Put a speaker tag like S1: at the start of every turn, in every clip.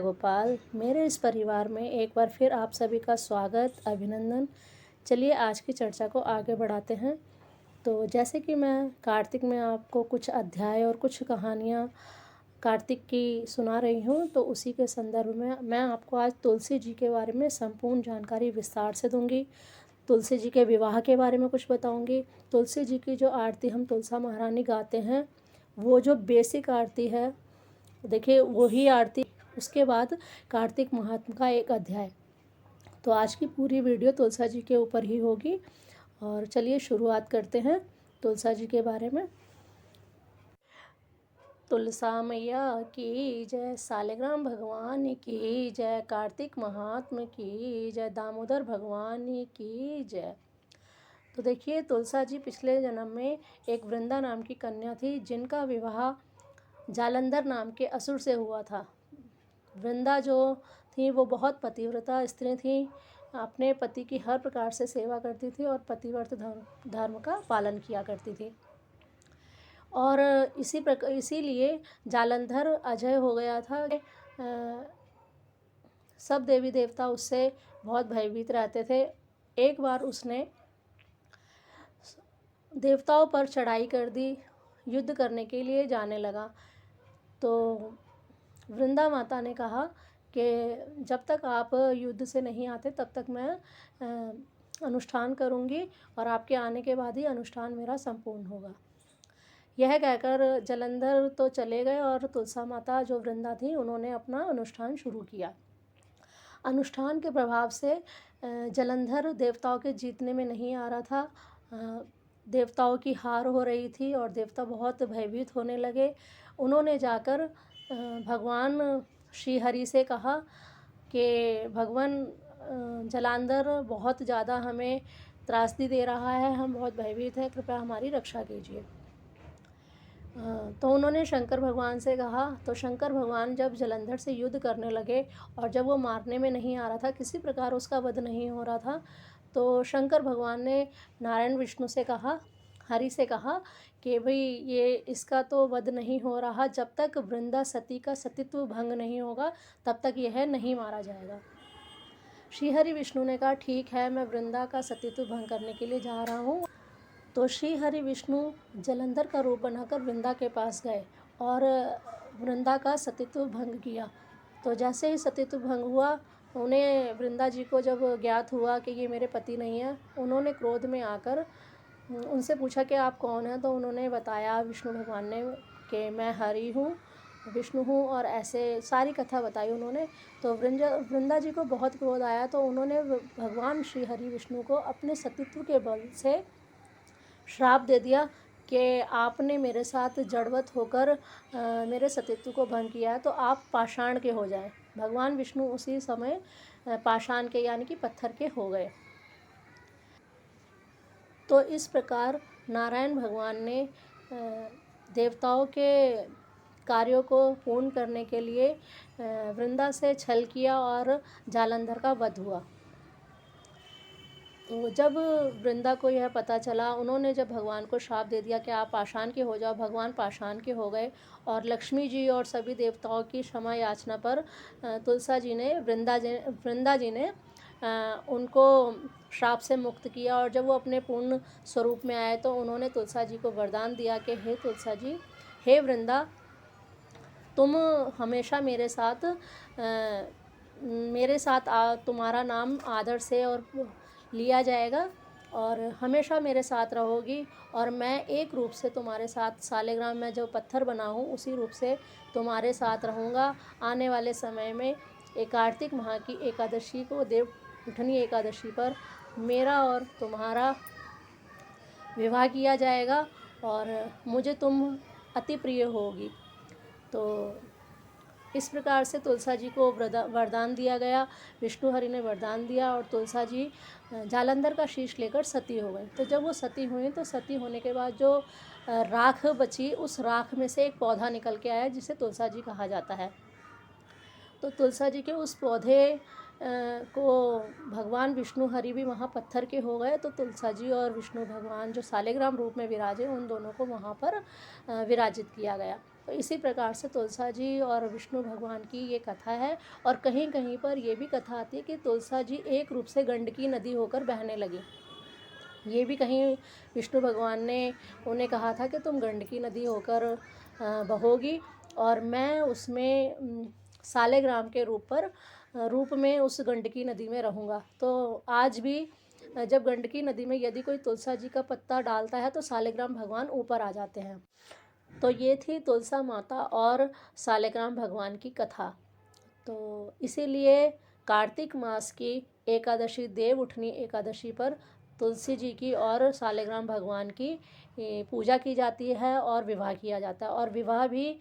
S1: गोपाल। मेरे इस परिवार में एक बार फिर आप सभी का स्वागत, अभिनंदन। चलिए आज की चर्चा को आगे बढ़ाते हैं। तो जैसे कि मैं कार्तिक में आपको कुछ अध्याय और कुछ कहानियाँ कार्तिक की सुना रही हूँ, तो उसी के संदर्भ में मैं आपको आज तुलसी जी के बारे में संपूर्ण जानकारी विस्तार से दूंगी। तुलसी जी के विवाह के बारे में कुछ बताऊंगी। तुलसी जी की जो आरती हम तुलसा महारानी गाते हैं, वो जो बेसिक आरती है, देखिए वही आरती, उसके बाद कार्तिक महात्म का एक अध्याय। तो आज की पूरी वीडियो तुलसा जी के ऊपर ही होगी। और चलिए शुरुआत करते हैं तुलसा जी के बारे में। तुलसा मैया की जय, सालिग्राम भगवान की जय, कार्तिक महात्म की जय, दामोदर भगवान की जय। तो देखिए, तुलसा जी पिछले जन्म में एक वृंदा नाम की कन्या थी, जिनका विवाह जालंधर नाम के असुर से हुआ था। वृंदा जो थी वो बहुत पतिव्रता स्त्री थी, अपने पति की हर प्रकार से सेवा करती थी और पतिव्रत धर्म का पालन किया करती थी। और इसीलिए जालंधर अजय हो गया था। सब देवी देवता उससे बहुत भयभीत रहते थे। एक बार उसने देवताओं पर चढ़ाई कर दी, युद्ध करने के लिए जाने लगा। तो वृंदा माता ने कहा कि जब तक आप युद्ध से नहीं आते तब तक मैं अनुष्ठान करूंगी, और आपके आने के बाद ही अनुष्ठान मेरा संपूर्ण होगा। यह कहकर जालंधर तो चले गए और तुलसा माता जो वृंदा थी, उन्होंने अपना अनुष्ठान शुरू किया। अनुष्ठान के प्रभाव से जालंधर देवताओं के जीतने में नहीं आ रहा था। देवताओं की हार हो रही थी और देवता बहुत भयभीत होने लगे। उन्होंने जाकर भगवान श्री हरि से कहा कि भगवान, जालंधर बहुत ज़्यादा हमें त्रासदी दे रहा है, हम बहुत भयभीत हैं, कृपया हमारी रक्षा कीजिए। तो उन्होंने शंकर भगवान से कहा। तो शंकर भगवान जब जालंधर से युद्ध करने लगे और जब वो मारने में नहीं आ रहा था, किसी प्रकार उसका वध नहीं हो रहा था, तो शंकर भगवान ने नारायण विष्णु से कहा, हरि से कहा कि भाई ये इसका तो वध नहीं हो रहा, जब तक वृंदा सती का सतीत्व भंग नहीं होगा तब तक यह नहीं मारा जाएगा। श्री हरि विष्णु ने कहा ठीक है, मैं वृंदा का सतीत्व भंग करने के लिए जा रहा हूँ। तो श्री हरि विष्णु जालंधर का रूप बनाकर वृंदा के पास गए और वृंदा का सतीत्व भंग किया। तो जैसे ही सतीत्व भंग हुआ, उन्हें वृंदा जी को जब ज्ञात हुआ कि ये मेरे पति नहीं है, उन्होंने क्रोध में आकर उनसे पूछा कि आप कौन हैं। तो उन्होंने बताया विष्णु भगवान ने कि मैं हरि हूँ, विष्णु हूँ, और ऐसे सारी कथा बताई उन्होंने। तो वृंदा जी को बहुत क्रोध आया, तो उन्होंने भगवान श्री हरि विष्णु को अपने सतीत्व के बल से श्राप दे दिया कि आपने मेरे साथ जड़वत होकर मेरे सतीत्व को भंग किया है, तो आप पाषाण के हो जाएं। भगवान विष्णु उसी समय पाषाण के यानी कि पत्थर के हो गए। तो इस प्रकार नारायण भगवान ने देवताओं के कार्यों को पूर्ण करने के लिए वृंदा से छल किया और जालंधर का वध हुआ। तो जब वृंदा को यह पता चला, उन्होंने जब भगवान को श्राप दे दिया कि आप पाषाण के हो जाओ, भगवान पाषाण के हो गए। और लक्ष्मी जी और सभी देवताओं की क्षमा याचना पर तुलसा जी ने वृंदा जी ने उनको श्राप से मुक्त किया। और जब वो अपने पूर्ण स्वरूप में आए, तो उन्होंने तुलसा जी को वरदान दिया कि हे तुलसा जी, हे वृंदा, तुम हमेशा मेरे साथ तुम्हारा नाम आदर से और लिया जाएगा और हमेशा मेरे साथ रहोगी। और मैं एक रूप से तुम्हारे साथ, सालिग्राम में जो पत्थर बना हूँ उसी रूप से तुम्हारे साथ रहूँगा। आने वाले समय में एक कार्तिक माह की एकादशी को, देव उठनी एकादशी पर, मेरा और तुम्हारा विवाह किया जाएगा और मुझे तुम अति प्रिय होगी। तो इस प्रकार से तुलसा जी को वरदान दिया गया। विष्णु हरि ने वरदान दिया और तुलसा जी जालंधर का शीश लेकर सती हो गई। तो जब वो सती हुई, तो सती होने के बाद जो राख बची, उस राख में से एक पौधा निकल के आया जिसे तुलसा जी कहा जाता है। तो तुलसा जी के उस पौधे को भगवान विष्णु हरि भी वहाँ पत्थर के हो गए। तो तुलसा जी और विष्णु भगवान जो सालिग्राम रूप में विराजे, उन दोनों को वहाँ पर विराजित किया गया। तो इसी प्रकार से तुलसा जी और विष्णु भगवान की ये कथा है। और कहीं कहीं पर ये भी कथा आती है कि तुलसा जी एक रूप से गंडकी नदी होकर बहने लगी। ये भी कहीं विष्णु भगवान ने उन्हें कहा था कि तुम गंडकी नदी होकर बहोगी और मैं उसमें सालेग्राम के रूप में उस गंडकी नदी में रहूँगा। तो आज भी जब गंडकी नदी में यदि कोई तुलसा जी का पत्ता डालता है तो सालेग्राम भगवान ऊपर आ जाते हैं। तो ये थी तुलसा माता और सालेग्राम भगवान की कथा। तो इसीलिए कार्तिक मास की एकादशी देव उठनी एकादशी पर तुलसी जी की और सालेग्राम भगवान की पूजा की जाती है और विवाह किया जाता है। और विवाह भी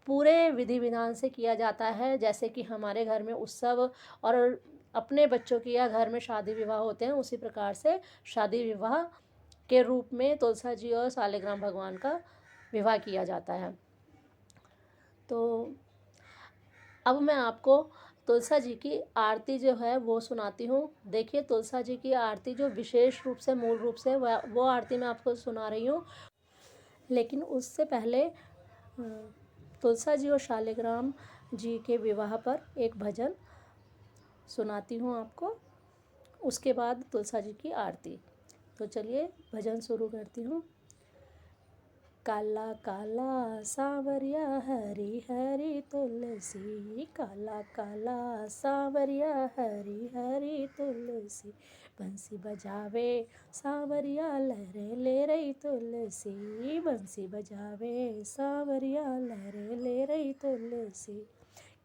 S1: पूरे विधि विधान से किया जाता है, जैसे कि हमारे घर में उत्सव और अपने बच्चों की या घर में शादी विवाह होते हैं, उसी प्रकार से शादी विवाह के रूप में तुलसा जी और सालेग्राम भगवान का विवाह किया जाता है। तो अब मैं आपको तुलसा जी की आरती जो है वो सुनाती हूँ। देखिए, तुलसा जी की आरती जो विशेष रूप से मूल रूप से वो आरती मैं आपको सुना रही हूँ। लेकिन उससे पहले तुलसा जी और शालिग्राम जी के विवाह पर एक भजन सुनाती हूँ आपको, उसके बाद तुलसा जी की आरती। तो चलिए भजन शुरू करती हूँ। काला काला सांवरिया हरी हरी तुलसी, काला काला सांवरिया हरी हरी तुलसी, बंसी बजावे सांवरिया लहरे ले रही तुलसी, बंसी बजावे सांवरिया लहरे ले रही तुलसी,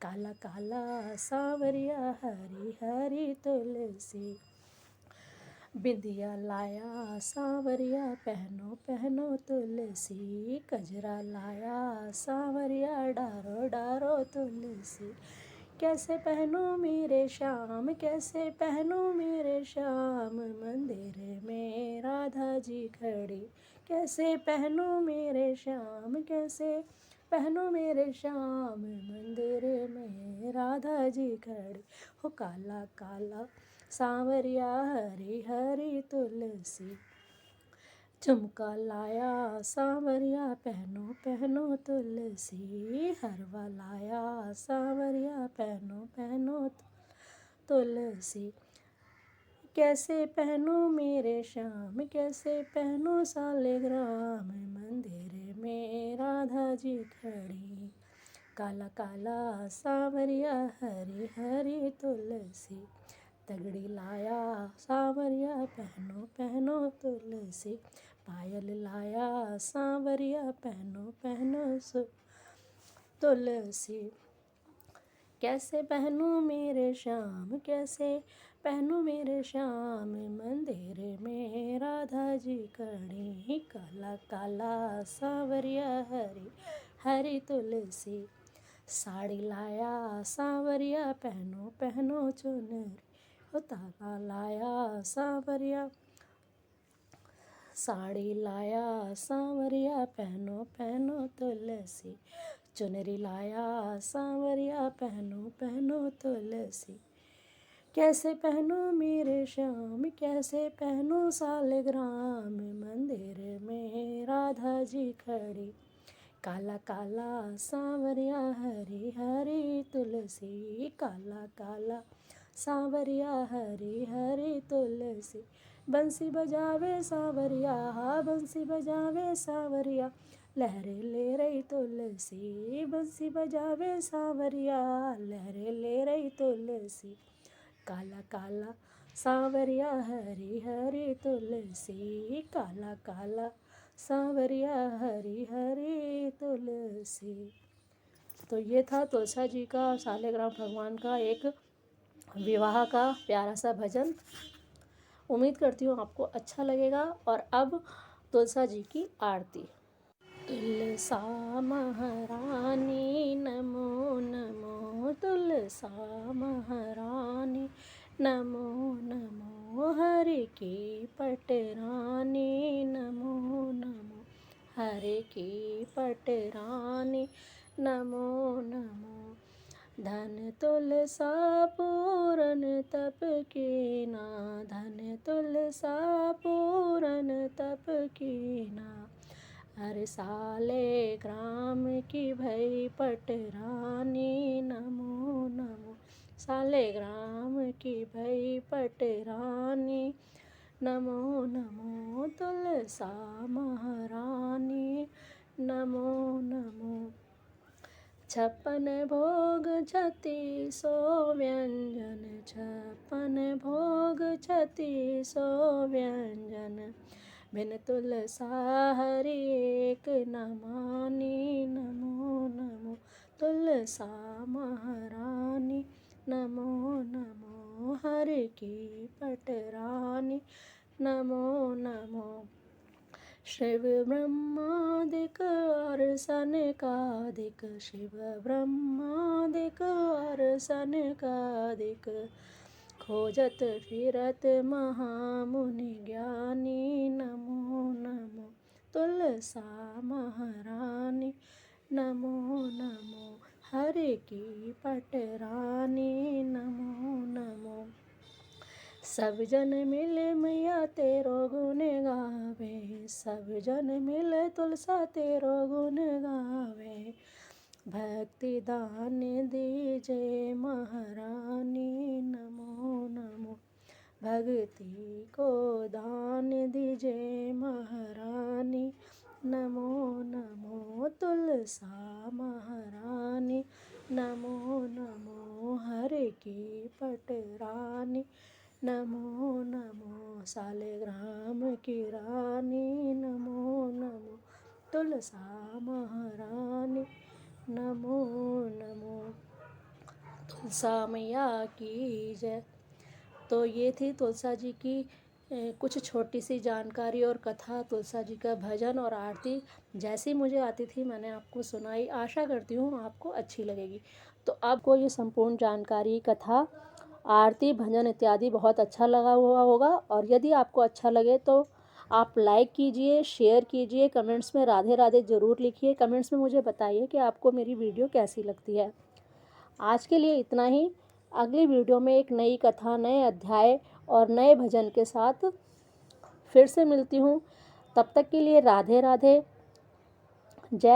S1: काला काला सांवरिया हरी हरी तुलसी, बिंदिया लाया सांवरिया पहनो पहनो तुलसी, कजरा लाया सांवरिया डारो डारो तुलसी, कैसे पहनूं मेरे श्याम कैसे पहनूं मेरे श्याम, मंदिर में राधा जी खड़ी, कैसे पहनूं मेरे श्याम कैसे पहनूं मेरे श्याम, मंदिर में राधा जी खड़ी, हो काला काला सांवरिया हरी हरी तुलसी, झुमका लाया सांवरिया पहनो पहनो तुलसी, हरवा लाया सांवरिया पहनो पहनो तुलसी, कैसे पहनूं मेरे श्याम कैसे पहनूं सालेग्राम, मंदिर में राधा जी खड़ी, काला काला सांवरिया हरी हरी तुलसी, तगड़ी लाया सांवरिया पहनो पहनो तुलसी, पायल लाया सांवरिया पहनो पहनो तुलसी, कैसे पहनूं मेरे श्याम कैसे पहनूं मेरे श्याम, मंदिर में राधा जी खड़ी, काला काला सांवरिया हरी हरी तुलसी, साड़ी लाया सांवरिया पहनो पहनो चुनरी, ताला लाया सांवरिया साड़ी लाया सांवरिया पहनो पहनो तुलसी, चुनरी लाया सांवरिया पहनो पहनो तुलसी, कैसे पहनूं मेरे श्याम कैसे पहनूं सालेग्राम, मंदिर में राधा जी खड़ी, काला काला सांवरिया हरी हरी तुलसी, काला काला सांवरिया हरी हरी तुलसी, बंसी बजावे सांवरिया बंसी बजावे सांवरिया लहरे ले रही तुलसी, बंसी बजावे सांवरिया लहरे ले रही तुलसी, काला काला सांवरिया हरी हरी तुलसी, काला काला सांवरिया हरी हरी तुलसी। तो ये था तुलसा जी का और सालेग्राम भगवान का एक विवाह का प्यारा सा भजन। उम्मीद करती हूँ आपको अच्छा लगेगा। और अब तुलसा जी की आरती। तुलसा महारानी नमो नमो, तुलसा महारानी नमो नमो, हरि की पटरानी नमो नमो, हरि की पटरानी नमो नमो, धन तुलसा पूरन तप कीना, धन तुलसा पूरन तप कीना, अरे साले ग्राम की भई पटरानी, नमो नमो। साले ग्राम की भई पटरानी, नमो नमो। तुलसा महारानी, नमो नमो। 56 भोग 36 व्यंजन, 56 भोग 36 व्यंजन, बिन तुलसा हरि एक न मानी, नमो नमो। तुलसा महारानी, नमो नमो। हरि की पटरानी, नमो नमो। शिव ब्रह्मादिक और सनकादिक, शिव ब्रह्मादिक और सनकादिक, खोजत फिरत महामुनि ज्ञानी, नमो नमो। तुलसा महारानी, नमो नमो। हरि की पटरानी, नमो नमो। सब जन मिल मैया तेरो गुण गावे, सब जन मिल तुलसा तेरो गुण गावे, भक्ति दान दीजे महारानी, नमो नमो। भक्ति को दान दीजे महारानी, नमो नमो। तुलसा महारानी, नमो नमो। हरि की पटरानी, नमो नमो। सालेग्राम की रानी, नमो नमो। तुलसा महारानी, नमो नमो। तुलसा मैया की जय। तो ये थी तुलसा जी की कुछ छोटी सी जानकारी और कथा। तुलसा जी का भजन और आरती जैसी मुझे आती थी मैंने आपको सुनाई। आशा करती हूँ आपको अच्छी लगेगी। तो आपको ये संपूर्ण जानकारी, कथा, आरती, भजन इत्यादि बहुत अच्छा लगा हुआ होगा। और यदि आपको अच्छा लगे तो आप लाइक कीजिए, शेयर कीजिए, कमेंट्स में राधे राधे ज़रूर लिखिए। कमेंट्स में मुझे बताइए कि आपको मेरी वीडियो कैसी लगती है। आज के लिए इतना ही। अगली वीडियो में एक नई कथा, नए अध्याय और नए भजन के साथ फिर से मिलती हूँ। तब तक के लिए राधे राधे। जय